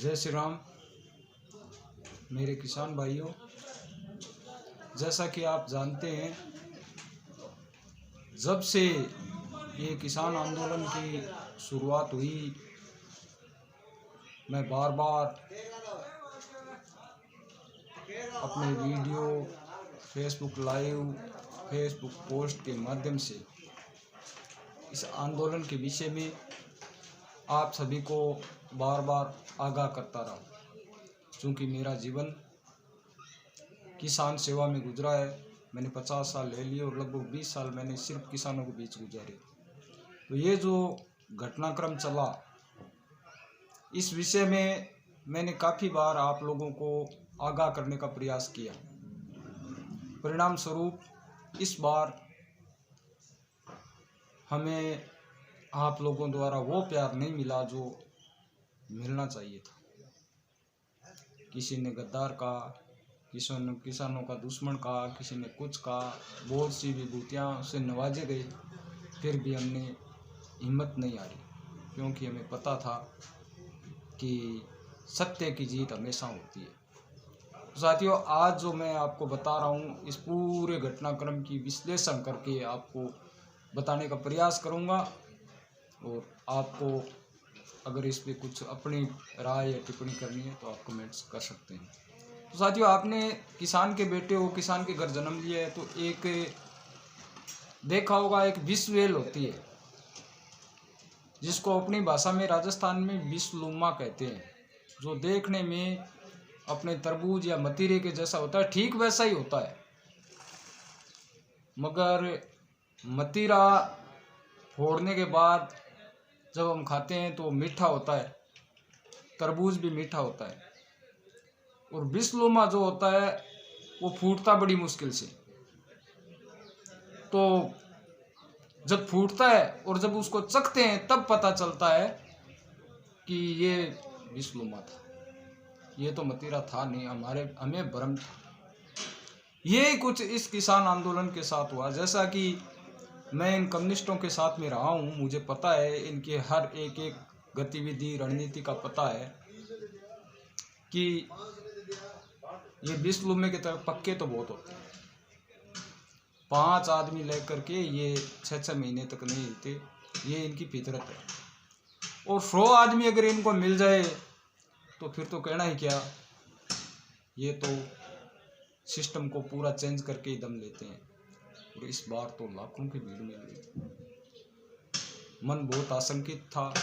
जय श्री राम मेरे किसान भाइयों। जैसा कि आप जानते हैं, जब से ये किसान आंदोलन की शुरुआत हुई, मैं बार बार अपने video, Facebook live, Facebook post के माध्यम से इस आंदोलन के विषय में आप सभी को बार बार आगाह करता रहा। क्योंकि मेरा जीवन किसान सेवा में गुजरा है। मैंने 50 साल ले लिए और लगभग 20 साल मैंने सिर्फ किसानों के बीच गुजारे। तो ये जो घटनाक्रम चला, इस विषय में मैंने काफ़ी बार आप लोगों को आगाह करने का प्रयास किया। परिणाम स्वरूप इस बार हमें आप लोगों द्वारा वो प्यार नहीं मिला जो मिलना चाहिए था। किसी ने गद्दार कहा, किसी ने किसानों का दुश्मन कहा, किसी ने कुछ कहा, बहुत सी विभूतियाँ से नवाजे गए, फिर भी हमने हिम्मत नहीं हारी, क्योंकि हमें पता था कि सत्य की जीत हमेशा होती है। साथियों, आज जो मैं आपको बता रहा हूँ, इस पूरे घटनाक्रम की विश्लेषण करके आपको बताने का प्रयास करूँगा, और आपको अगर इस पे कुछ अपनी राय या टिप्पणी करनी है तो आप कमेंट्स कर सकते हैं। तो साथियों, आपने किसान के बेटे हो, किसान के घर जन्म लिया है, तो एक देखा होगा, एक विषवेल होती है जिसको अपनी भाषा में राजस्थान में विषलुमा कहते हैं, जो देखने में अपने तरबूज या मतीरे के जैसा होता है। ठीक वैसा ही होता है, मगर मतीरा फोड़ने के बाद जब हम खाते हैं तो मीठा होता है, तरबूज भी मीठा होता है। और विषलुमा जो होता है वो फूटता बड़ी मुश्किल से। तो जब फूटता है और जब उसको चखते हैं तब पता चलता है कि ये विषलुमा था, ये तो मतीरा था नहीं, हमें भ्रम था। ये कुछ इस किसान आंदोलन के साथ हुआ। जैसा कि मैं इन कम्युनिस्टों के साथ में रहा हूँ, मुझे पता है इनके हर एक गतिविधि, रणनीति का पता है कि ये विषलुमे के तरफ पक्के तो बहुत होते हैं। 5 आदमी लेकर के ये 6-6 महीने तक नहीं हिलते, ये इनकी फितरत है। और 100 आदमी अगर इनको मिल जाए तो फिर तो कहना ही क्या, ये तो सिस्टम को पूरा चेंज करके ही दम लेते हैं। और इस बार तो लाखों की भीड़ मिल गई। मन बहुत आशंकित था,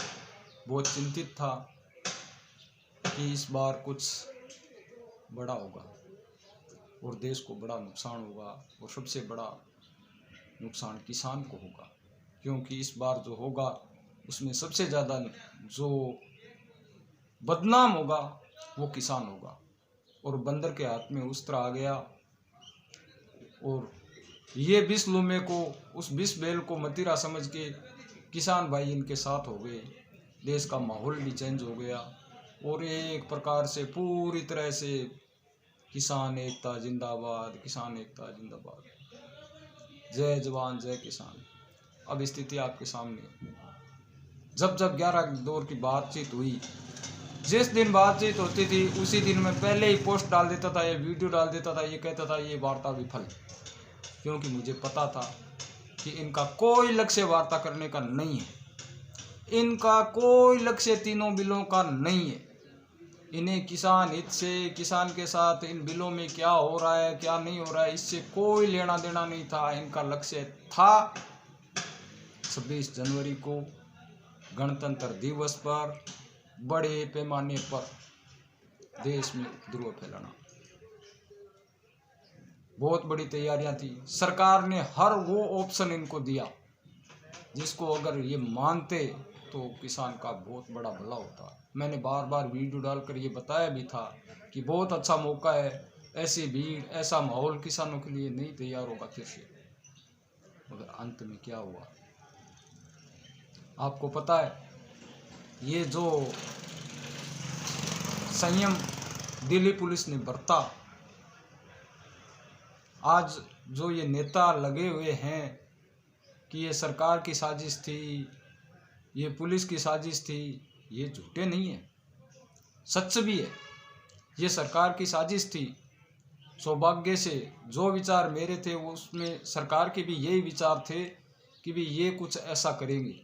बहुत चिंतित था कि इस बार कुछ बड़ा होगा और देश को बड़ा नुकसान होगा, और सबसे बड़ा नुकसान किसान को होगा। क्योंकि इस बार जो होगा उसमें सबसे ज़्यादा जो बदनाम होगा वो किसान होगा। और बंदर के हाथ में उस तरह आ गया, और ये विषलुमे को, उस विषबेल को मतीरा समझ के किसान भाई इनके साथ हो गए। देश का माहौल भी चेंज हो गया, और एक प्रकार से पूरी तरह से किसान एकता जिंदाबाद, किसान एकता जिंदाबाद, जय जवान जय किसान। अब स्थिति आपके सामने है। जब 11 दौर की बातचीत हुई, जिस दिन बातचीत होती थी उसी दिन मैं पहले ही पोस्ट डाल देता था, ये वीडियो डाल देता था, ये कहता था ये वार्ता विफल। क्योंकि मुझे पता था कि इनका कोई लक्ष्य वार्ता करने का नहीं है, इनका कोई लक्ष्य तीनों बिलों का नहीं है। इन्हें किसान हित से, किसान के साथ इन बिलों में क्या हो रहा है क्या नहीं हो रहा है, इससे कोई लेना देना नहीं था। इनका लक्ष्य था 26 जनवरी को गणतंत्र दिवस पर बड़े पैमाने पर देश में विद्रोह फैलाना। बहुत बड़ी तैयारियां थी। सरकार ने हर वो ऑप्शन इनको दिया जिसको अगर ये मानते तो किसान का बहुत बड़ा भला होता। मैंने बार बार वीडियो डालकर ये बताया भी था कि बहुत अच्छा मौका है, ऐसी भीड़, ऐसा माहौल किसानों के लिए नहीं तैयार होगा फिर से। मगर अंत में क्या हुआ आपको पता है। ये जो संयम दिल्ली पुलिस ने बरता, आज जो ये नेता लगे हुए हैं कि ये सरकार की साजिश थी, ये पुलिस की साजिश थी, ये झूठे नहीं है। सच भी है। ये सरकार की साजिश थी। सौभाग्य से जो विचार मेरे थे उसमें सरकार के भी यही विचार थे कि भी ये कुछ ऐसा करेंगे।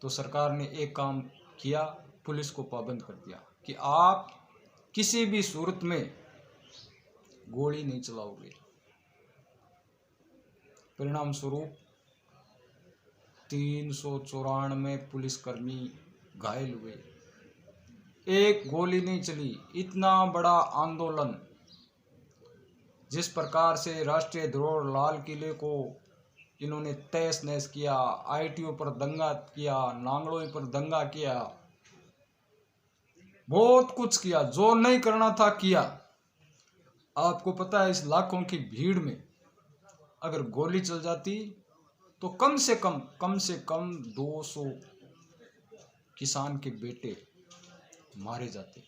तो सरकार ने एक काम किया, पुलिस को पाबंद कर दिया कि आप किसी भी सूरत में गोली नहीं चलाओगे। परिणाम स्वरूप 394 पुलिसकर्मी घायल हुए। एक गोली नहीं चली। इतना बड़ा आंदोलन, जिस प्रकार से राष्ट्रीय ध्वज लाल किले को इन्होंने तहस नहस किया, आईटीओ पर दंगा किया, नांगलोई पर दंगा किया, बहुत कुछ किया, जो नहीं करना था किया। आपको पता है, इस लाखों की भीड़ में अगर गोली चल जाती तो कम से कम 200 किसान के बेटे मारे जाते।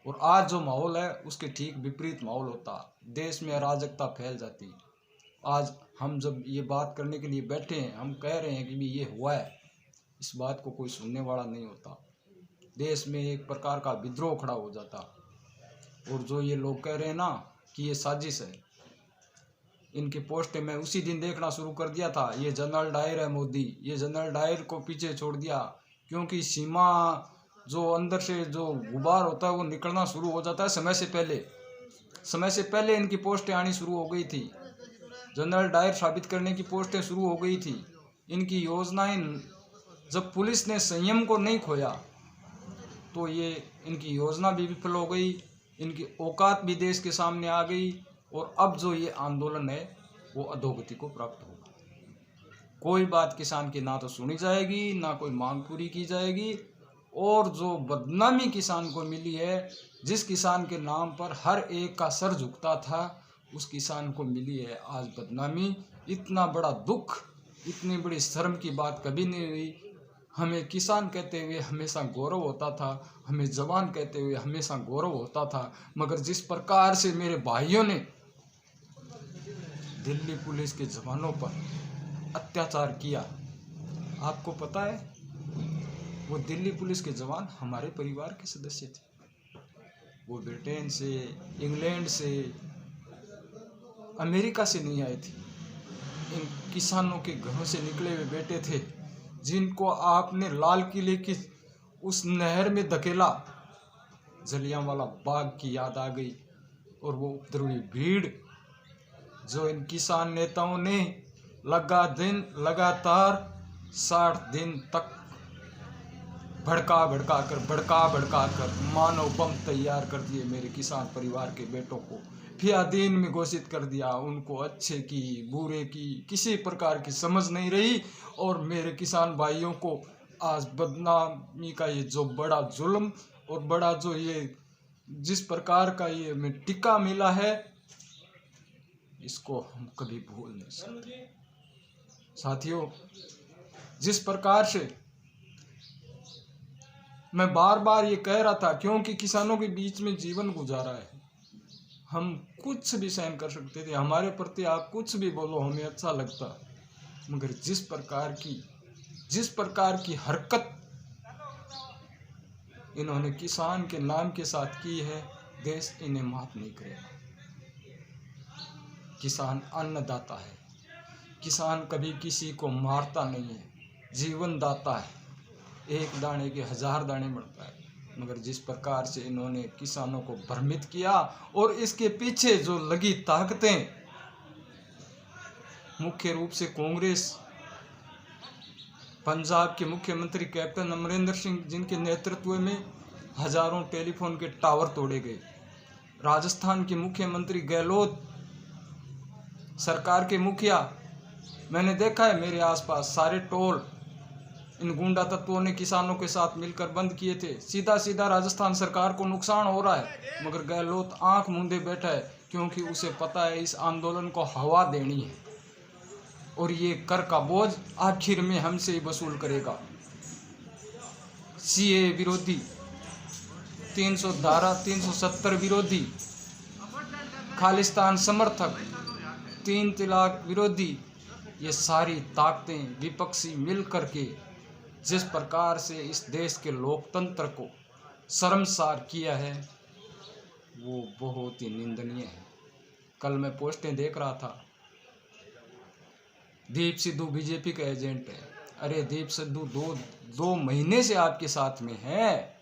और आज जो माहौल है उसके ठीक विपरीत माहौल होता, देश में अराजकता फैल जाती। आज हम जब ये बात करने के लिए बैठे हैं, हम कह रहे हैं कि भी ये हुआ है, इस बात को कोई सुनने वाला नहीं होता। देश में एक प्रकार का विद्रोह खड़ा हो जाता। और जो ये लोग कह रहे हैं ना कि ये साजिश है, इनकी पोस्टें मैं उसी दिन देखना शुरू कर दिया था। ये जनरल डायर है मोदी, ये जनरल डायर को पीछे छोड़ दिया, क्योंकि सीमा जो अंदर से जो गुबार होता है वो निकलना शुरू हो जाता है समय से पहले इनकी पोस्टें आनी शुरू हो गई थी। जनरल डायर साबित करने की पोस्टें शुरू हो गई थी। इनकी योजनाएं, जब पुलिस ने संयम को नहीं खोया तो ये इनकी योजना भी विफल हो गई, इनकी औकात भी देश के सामने आ गई। और अब जो ये आंदोलन है वो अधोगति को प्राप्त होगा। कोई बात किसान की ना तो सुनी जाएगी, ना कोई मांग पूरी की जाएगी। और जो बदनामी किसान को मिली है, जिस किसान के नाम पर हर एक का सर झुकता था, उस किसान को मिली है आज बदनामी। इतना बड़ा दुख, इतनी बड़ी शर्म की बात कभी नहीं हुई। हमें किसान कहते हुए हमेशा गौरव होता था, हमें जवान कहते हुए हमेशा गौरव होता था। मगर जिस प्रकार से मेरे भाइयों ने दिल्ली पुलिस के जवानों पर अत्याचार किया, आपको पता है, वो दिल्ली पुलिस के जवान हमारे परिवार के सदस्य थे। वो ब्रिटेन से, इंग्लैंड से, अमेरिका से नहीं आए थे। इन किसानों के घरों से निकले हुए बेटे थे, जिनको आपने लाल किले की उस नहर में धकेला। जलियांवाला बाग की याद आ गई। और वो उपद्रवी भीड़ जो इन किसान नेताओं ने लगातार 60 दिन तक भड़का कर मानव बम तैयार कर दिए मेरे किसान परिवार के बेटों को। फिर अधीन में घोषित कर दिया। उनको अच्छे की बुरे की किसी प्रकार की समझ नहीं रही। और मेरे किसान भाइयों को आज बदनामी का ये जो बड़ा जुल्म और बड़ा जो ये जिस प्रकार का ये में टिक्का मिला है, इसको हम कभी भूल नहीं सकते। साथियों, जिस प्रकार से मैं बार बार ये कह रहा था, क्योंकि किसानों के बीच में जीवन गुजारा है, हम कुछ भी सहन कर सकते थे। हमारे प्रति आप कुछ भी बोलो, हमें अच्छा लगता। मगर जिस प्रकार की हरकत इन्होंने किसान के नाम के साथ की है, देश इन्हें माफ नहीं करेगा। किसान अन्नदाता है। किसान कभी किसी को मारता नहीं है, जीवन दाता है। एक दाने के 1000 दाने बढ़ता है। मगर जिस प्रकार से इन्होंने किसानों को भ्रमित किया, और इसके पीछे जो लगी ताकतें, मुख्य रूप से कांग्रेस, पंजाब के मुख्यमंत्री कैप्टन अमरिंदर सिंह, जिनके नेतृत्व में हजारों टेलीफोन के टावर तोड़े गए, राजस्थान के मुख्यमंत्री गहलोत, सरकार के मुखिया, मैंने देखा है मेरे आसपास सारे टोल इन गुंडा तत्वों ने किसानों के साथ मिलकर बंद किए थे। सीधा राजस्थान सरकार को नुकसान हो रहा है, मगर गहलोत आंख मूंदे बैठा है, क्योंकि उसे पता है इस आंदोलन को हवा देनी है और ये कर का बोझ आखिर में हमसे ही वसूल करेगा। सीए विरोधी, 370 विरोधी, खालिस्तान समर्थक, 3 तलाक विरोधी, ये सारी ताकतें विपक्षी मिल करके जिस प्रकार से इस देश के लोकतंत्र को शर्मसार किया है वो बहुत ही निंदनीय है। कल मैं पोस्टें देख रहा था, दीप सिद्धू बीजेपी का एजेंट है। अरे दीप सिद्धू दो महीने से आपके साथ में है,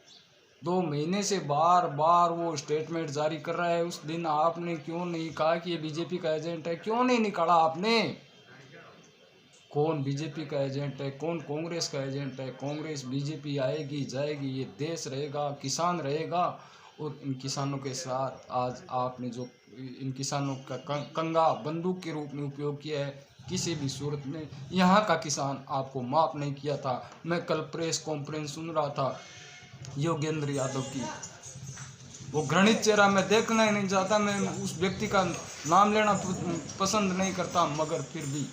2 महीने से बार बार वो स्टेटमेंट जारी कर रहा है। उस दिन आपने क्यों नहीं कहा कि ये बीजेपी का एजेंट है? क्यों नहीं निकाला आपने? कौन बीजेपी का एजेंट है, कौन कांग्रेस का एजेंट है? कांग्रेस बीजेपी आएगी जाएगी, ये देश रहेगा, किसान रहेगा। और इन किसानों के साथ आज आपने जो इन किसानों का कंगा बंदूक के रूप में उपयोग किया है, किसी भी सूरत में यहाँ का किसान आपको माफ नहीं किया था। मैं कल प्रेस कॉन्फ्रेंस सुन रहा था योगेंद्र यादव की, वो घृणित चेहरा मैं देखना ही नहीं चाहता, मैं उस व्यक्ति का नाम लेना पसंद नहीं करता, मगर फिर भी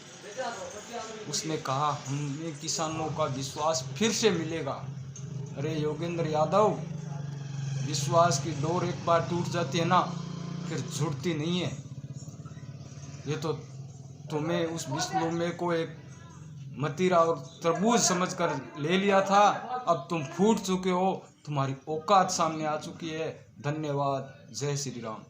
उसने कहा हमें किसानों का विश्वास फिर से मिलेगा। अरे योगेंद्र यादव, विश्वास की डोर एक बार टूट जाती है ना, फिर जुड़ती नहीं है। ये तो तुम्हें उस विश्व को एक मतीरा और तरबूज समझकर ले लिया था, अब तुम फूट चुके हो, तुम्हारी औकात सामने आ चुकी है। धन्यवाद। जय श्री राम।